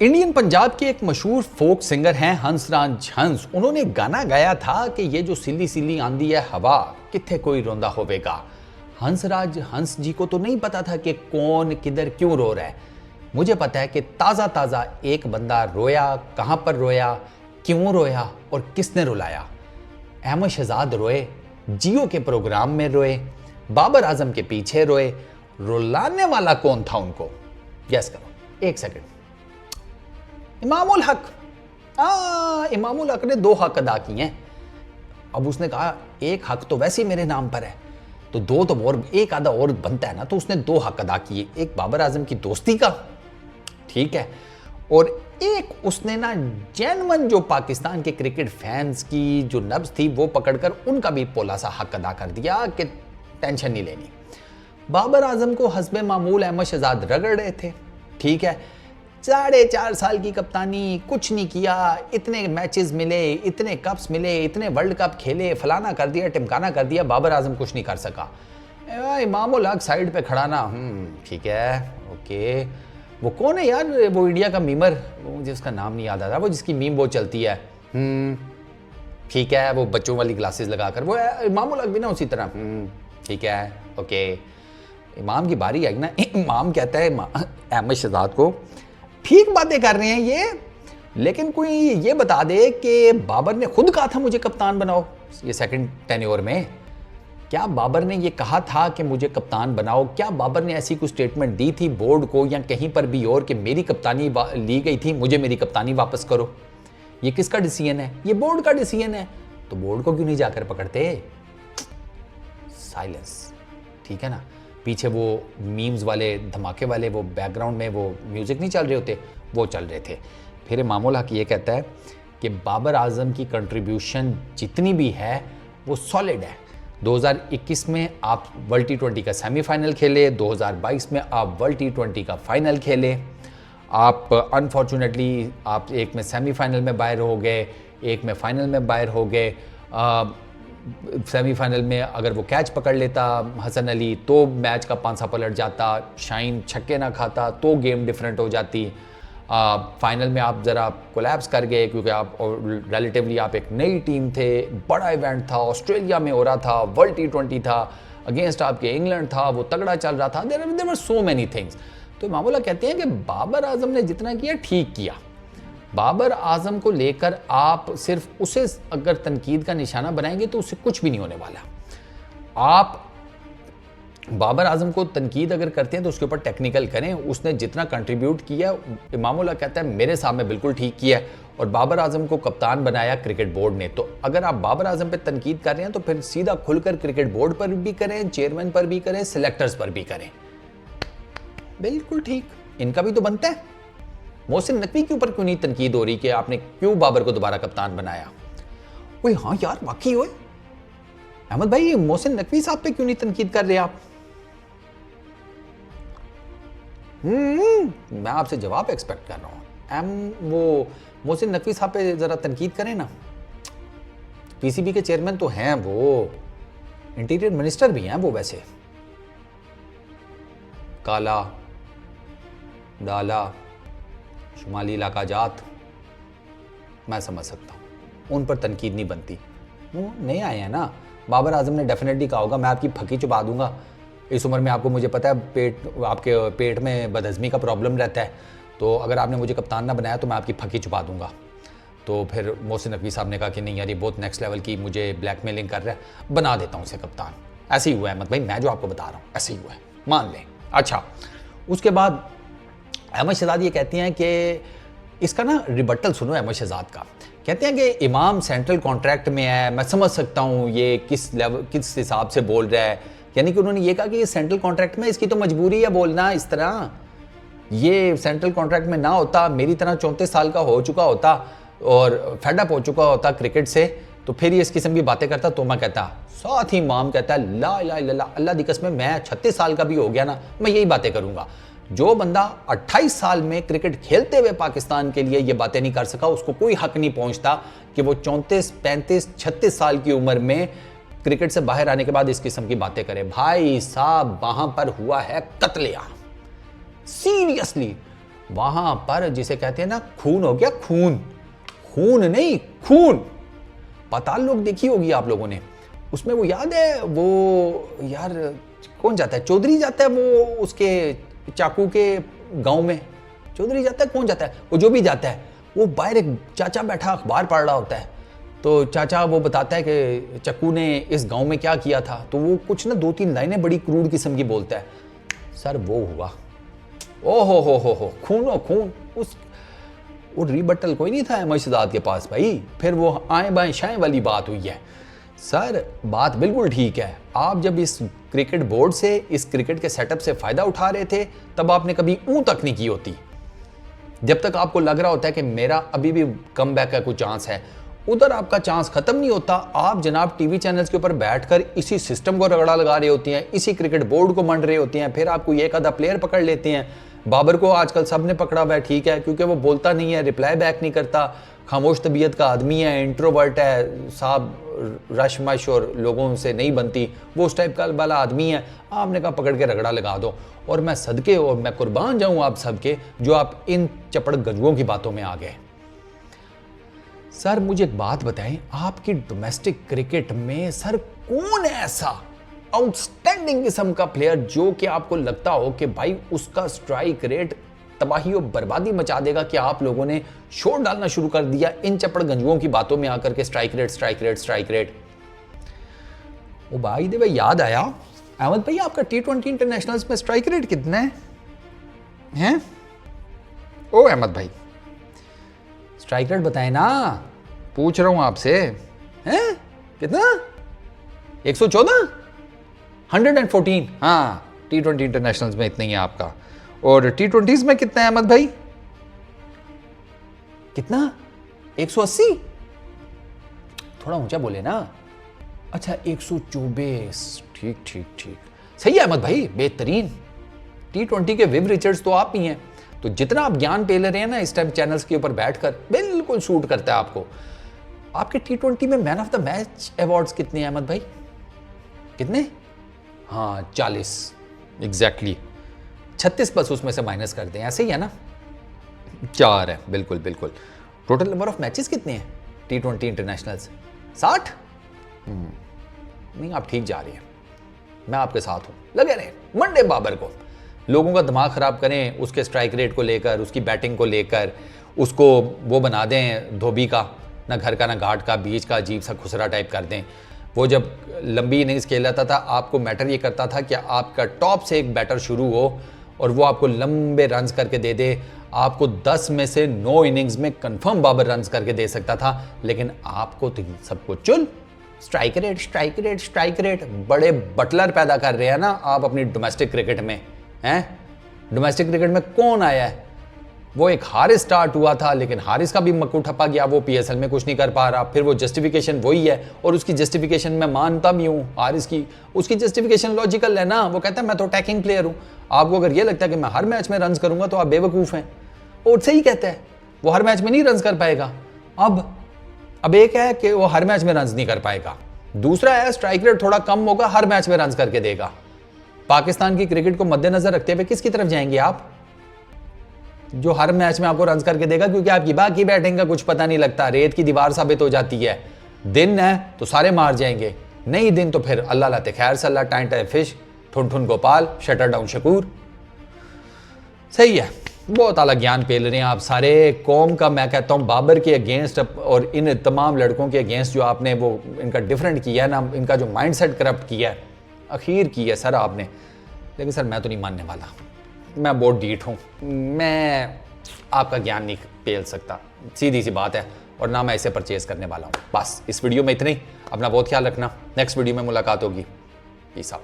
Indian Punjab के एक मशहूर फोक सिंगर हैं हंसराज हंस। उन्होंने गाना गाया था कि ये जो सिली सिली आंदी है हवा, किथे कोई रोंदा होवेगा। हंसराज हंस जी को तो नहीं पता था कि कौन किधर क्यों रो रहा है। मुझे पता है कि ताज़ा ताज़ा एक बंदा रोया, कहाँ पर रोया, क्यों रोया और किसने रुलाया। अहमद शहजाद रोए, जियो के प्रोग्राम में रोए, बाबर आजम के पीछे रोए। रुलाने वाला कौन था उनको? गैस करो, एक सेकंड। इमामुल हक। इमामुल हक ने 2 हक अदा किए हैं। अब उसने कहा एक हक तो वैसे ही मेरे नाम पर है, तो 2 तो और एक आधा और बनता है ना, तो उसने 2 हक अदा किए। एक बाबर आजम की दोस्ती का, ठीक है, और एक उसने ना जेन्युइन जो पाकिस्तान के क्रिकेट फैंस की जो नब्ज थी वो पकड़कर उनका भी पोला सा हक अदा कर दिया कि टेंशन नहीं लेनी। बाबर आजम को हस्बे मामूल अहमद शहजाद रगड़ रहे थे, ठीक है, 4.5 साल की कप्तानी, कुछ नहीं किया, इतने मैचेस मिले, इतने कप्स मिले, इतने वर्ल्ड कप खेले, फलाना कर दिया, टिमकाना कर दिया, बाबर आजम कुछ नहीं कर सका। इमामुल हक साइड पे खड़ा ना, ठीक है, ओके। वो कौन है यार, वो इंडिया का मीमर, वो मुझे उसका नाम नहीं याद आ रहा, वो जिसकी मीम वो चलती है, ठीक है, वो बच्चों वाली ग्लासेस लगाकर, वो इमामुल हक भी ना उसी तरह, ठीक है, ओके। इमाम की बारी आई ना, इमाम कहता है अहमद शहजाद को, ठीक बातें कर रहे हैं ये, लेकिन कोई ये बता दे कि बाबर ने खुद कहा था मुझे कप्तान बनाओ ये सेकंड टेन्योर में। क्या बाबर ने ये कहा था कि मुझे कप्तान बनाओ? क्या बाबर ने ऐसी कोई स्टेटमेंट दी थी बोर्ड को या कहीं पर भी और कि मेरी कप्तानी ली गई थी, मुझे मेरी कप्तानी वापस करो? ये किसका डिसीजन है? ये बोर्ड का डिसीजन है। तो बोर्ड को क्यों नहीं जाकर पकड़ते? साइलेंस, ठीक है ना। पीछे वो मीम्स वाले धमाके वाले वो बैकग्राउंड में वो म्यूज़िक नहीं चल रहे होते, वो चल रहे थे। फिर इमामुल हक ये कहता है कि बाबर आजम की कंट्रीब्यूशन जितनी भी है वो सॉलिड है। 2021 में आप वर्ल्ड T20 का सेमीफाइनल खेले, 2022 में आप वर्ल्ड T20 का फाइनल खेले। आप अनफॉर्चुनेटली आप एक में सेमीफाइनल में बाहर हो गए, एक में फाइनल में बाहर हो गए। सेमीफाइनल में अगर वो कैच पकड़ लेता हसन अली तो मैच का पांसा पलट जाता, शाइन छक्के ना खाता तो गेम डिफरेंट हो जाती। फाइनल में आप ज़रा कोलैप्स कर गए क्योंकि आप रिलेटिवली आप एक नई टीम थे, बड़ा इवेंट था, ऑस्ट्रेलिया में हो रहा था, वर्ल्ड T20 था, अगेंस्ट आपके इंग्लैंड था, वो तगड़ा चल रहा था। There were so many things. तो इमामुल हक कहते हैं कि बाबर आजम ने जितना किया ठीक किया। बाबर आजम को लेकर आप सिर्फ उसे अगर तनकीद का निशाना बनाएंगे तो उससे कुछ भी नहीं होने वाला। आप बाबर आजम को तनकीद अगर करते हैं तो उसके ऊपर टेक्निकल करें, उसने जितना कंट्रीब्यूट किया, इमामुल हक कहता है मेरे सामने बिल्कुल ठीक किया है। और बाबर आजम को कप्तान बनाया क्रिकेट बोर्ड ने। तो अगर आप बाबर आजम पे तनकीद कर रहे हैं तो फिर सीधा खुलकर क्रिकेट बोर्ड पर भी करें, चेयरमैन पर भी करें, सिलेक्टर्स पर भी करें। बिल्कुल ठीक, इनका भी तो बनता है। मोहसिन नकवी के ऊपर क्यों नहीं तनकीद हो रही कि आपने क्यों बाबर को दोबारा कप्तान बनाया? ओए हाँ यार, वाकई ओए अहमद भाई, मोहसिन नकवी साहब पे क्यों नहीं तनकीद कर रहे आप? मैं आपसे जवाब एक्सपेक्ट कर रहा हूं। वो मोहसिन नकवी साहब पे जरा तनकीद करें ना। पीसीबी के चेयरमैन तो हैं, वो इंटीरियर मिनिस्टर भी हैं वो। वैसे काला डाला शुमाली इलाका जात, मैं समझ सकता हूँ, उन पर तनकीद नहीं बनती। वो नए आए हैं ना। बाबर आजम ने डेफिनेटली कहा होगा मैं आपकी फकी चुबा दूंगा। इस उम्र में आपको मुझे पता है आपके पेट में बदहजमी का प्रॉब्लम रहता है, तो अगर आपने मुझे कप्तान ना बनाया तो मैं आपकी फकी चुबा दूंगा। तो फिर मोहसिन नकवी साहब ने कहा कि नहीं यार, ये बहुत नेक्स्ट लेवल की मुझे ब्लैकमेलिंग कर रहा है, बना देता हूँ उसे कप्तान। ऐसे ही हुआ है अहमद भाई, मैं जो आपको बता रहा हूँ ऐसे ही हुआ है, मान लें। अच्छा, उसके बाद अहमद शहजाद ये कहते हैं कि इसका ना रिबट्टल सुनो अहमद शहजाद का। कहते हैं कि इमाम सेंट्रल कॉन्ट्रैक्ट में है, मैं समझ सकता हूँ ये किस लेवल किस हिसाब से बोल रहा है। यानी कि उन्होंने ये कहा कि ये सेंट्रल कॉन्ट्रैक्ट में, इसकी तो मजबूरी है बोलना इस तरह। ये सेंट्रल कॉन्ट्रैक्ट में ना होता, मेरी तरह 34 साल का हो चुका होता और फेडअप हो चुका होता क्रिकेट से, तो फिर ये इस किस्म की बातें करता तो मैं कहता। साथ ही इमाम कहता है ला इलाहा इल्लल्लाह, अल्लाह दी कसम, मैं 36 साल का भी हो गया ना, मैं यही बातें करूंगा। जो बंदा 28 साल में क्रिकेट खेलते हुए पाकिस्तान के लिए ये बातें नहीं कर सका, उसको कोई हक नहीं पहुंचता कि वो 34, 35, 36 साल की उम्र में क्रिकेट से बाहर आने के बाद इस किस्म की बातें करे। भाई साहब, वहां पर हुआ है कत्लेआम, सीरियसली। वहां पर जिसे कहते हैं ना खून हो गया, खून, खून नहीं खून। पाताल लोक देखी होगी आप लोगों ने, उसमें वो याद है वो यार कौन जाता है, चौधरी जाता है वो उसके चाकू के गांव में, चौधरी जाता है कौन जाता है, वो जो भी जाता है, वो बाहर एक चाचा बैठा अखबार पढ़ रहा होता है, तो चाचा वो बताता है कि चक्कू ने इस गांव में क्या किया था, तो वो कुछ ना 2-3 लाइनें बड़ी क्रूर किस्म की बोलता है। सर वो हुआ, ओ हो खून हो खून। उस वो रिबटल कोई नहीं था अहमद के पास भाई, फिर वो आए बाएं शाएं वाली बात हुई है। सर बात बिल्कुल ठीक है, आप जब इस क्रिकेट बोर्ड से, इस क्रिकेट के सेटअप से फायदा उठा रहे थे, तब आपने कभी ऊं तक नहीं की होती। जब तक आपको लग रहा होता है कि मेरा अभी भी कम बैक का कोई चांस है, उधर आपका चांस खत्म नहीं होता। आप जनाब टीवी चैनल्स के ऊपर बैठकर इसी सिस्टम को रगड़ा लगा रहे होती हैं, इसी क्रिकेट बोर्ड को मंड रहे होते हैं, फिर आपको एक आधा प्लेयर पकड़ लेते हैं। बाबर को आजकल सबने पकड़ा हुआ है, ठीक है, क्योंकि वो बोलता नहीं है, रिप्लाई बैक नहीं करता, खामोश तबीयत का आदमी है, इंट्रोवर्ट है, साहब रशमश और लोगों से नहीं बनती, वो उस टाइप का वाला आदमी है। आपने कहा पकड़ के रगड़ा लगा दो, और मैं सदके और मैं कुर्बान जाऊं आप सबके जो आप इन चपड़ गजुओं की बातों में आ गए। सर मुझे एक बात बताएं, आपकी डोमेस्टिक क्रिकेट में सर कौन है ऐसा आउटस्टैंडिंग किस्म का प्लेयर जो कि आपको लगता हो कि भाई उसका स्ट्राइक रेट तबाही और बर्बादी मचा देगा, कि आप लोगों ने शोर डालना शुरू कर दिया इन चपड़ गंजुओं की बातों में आकर के strike rate strike rate strike rate. वो भाई दे भाई याद आया, अहमद भाई आपका T20 इंटरनेशनल्स में स्ट्राइक रेट कितना है? ओ अहमद भाई स्ट्राइक रेट बताए ना, पूछ रहा हूं आपसे, हैं कितना? 114 114। हाँ T20 इंटरनेशनल्स में इतना ही है आपका। और T20s में कितना है अहमद भाई? कितना? 180? थोड़ा ऊंचा बोले ना। अच्छा 124। ठीक ठीक ठीक, सही है अहमद भाई, बेहतरीन। T20 के विव रिचर्ड्स तो आप ही हैं, तो जितना आप ज्ञान पे ले रहे हैं ना इस टाइम चैनल्स के ऊपर बैठकर, बिल्कुल सूट करता है आपको। आपके T20 में man of the match awards कितने हैं अहमद भाई? कितने? हाँ 40 एग्जैक्टली, 36 बस उसमें से माइनस कर दें, ऐसे ही है ना, 4 है, बिल्कुल बिल्कुल। टोटल नंबर ऑफ मैचेस कितने हैं T20 इंटरनेशनल्स? 60? नहीं आप ठीक जा रही हैं, मैं आपके साथ हूं, लगे रहे मंडे बाबर को, लोगों का दिमाग खराब करें उसके स्ट्राइक रेट को लेकर, उसकी बैटिंग को लेकर, उसको वो बना दें धोबी का, ना घर का ना घाट का, बीच का अजीब सा खुसरा टाइप कर दें। वो जब लंबी इनिंग्स खेलता था, आपको मैटर ये करता था कि आपका टॉप से एक बैटर शुरू हो और वो आपको लंबे रन्स करके दे दे, आपको 10 में से 9 इनिंग्स में कंफर्म बाबर रन्स करके दे सकता था। लेकिन आपको तो सबको चुल strike rate strike rate strike rate, बड़े बटलर पैदा कर रहे हैं ना आप अपनी डोमेस्टिक क्रिकेट में, हैं? डोमेस्टिक क्रिकेट में कौन आया है? वो एक हारिस स्टार्ट हुआ था, लेकिन हारिस का भी मक्कू ठप्पा गया, वो PSL में कुछ नहीं कर पा रहा, फिर वो जस्टिफिकेशन वही है, और उसकी जस्टिफिकेशन मैं मानता भी हूँ हारिस की, उसकी जस्टिफिकेशन लॉजिकल है ना, वो कहता है मैं तो अटैकिंग प्लेयर हूँ। आपको अगर ये लगता है कि मैं हर मैच में रन्स करूंगा तो आप बेवकूफ़ हैं, और सही कहता है, वो हर मैच में नहीं रन्स कर पाएगा। अब एक है कि वो हर मैच में रन्स नहीं कर पाएगा, दूसरा है स्ट्राइक रेट थोड़ा कम होगा, हर मैच में रन्स करके देगा। पाकिस्तान की क्रिकेट को मद्देनजर रखते हुए किसकी तरफ जाएंगे आप? जो हर मैच में आपको रन्स करके देगा, क्योंकि आपकी बाकी बैटिंग का कुछ पता नहीं लगता, रेत की दीवार साबित हो जाती है। दिन है तो सारे मार जाएंगे, नहीं दिन तो फिर अल्लाह लाते खैर सल्ला, टाइम टाइम फिश, ठुन ठुन गोपाल, शटर डाउन शकूर। सही है, बहुत आला ज्ञान पेल रहे हैं आप सारे कौम का। मैं कहता हूँ बाबर के अगेंस्ट और इन तमाम लड़कों के अगेंस्ट जो आपने वो इनका डिफरेंट किया है ना, इनका जो माइंडसेट करप्ट किया है, आखिर की है सर आपने। लेकिन सर मैं तो नहीं मानने वाला, मैं बहुत डीठ हूँ, मैं आपका ज्ञान नहीं पेल सकता, सीधी सी बात है, और ना मैं इसे परचेज करने वाला हूँ। बस इस वीडियो में इतना ही, अपना बहुत ख्याल रखना, नेक्स्ट वीडियो में मुलाकात होगी, पीस आउट।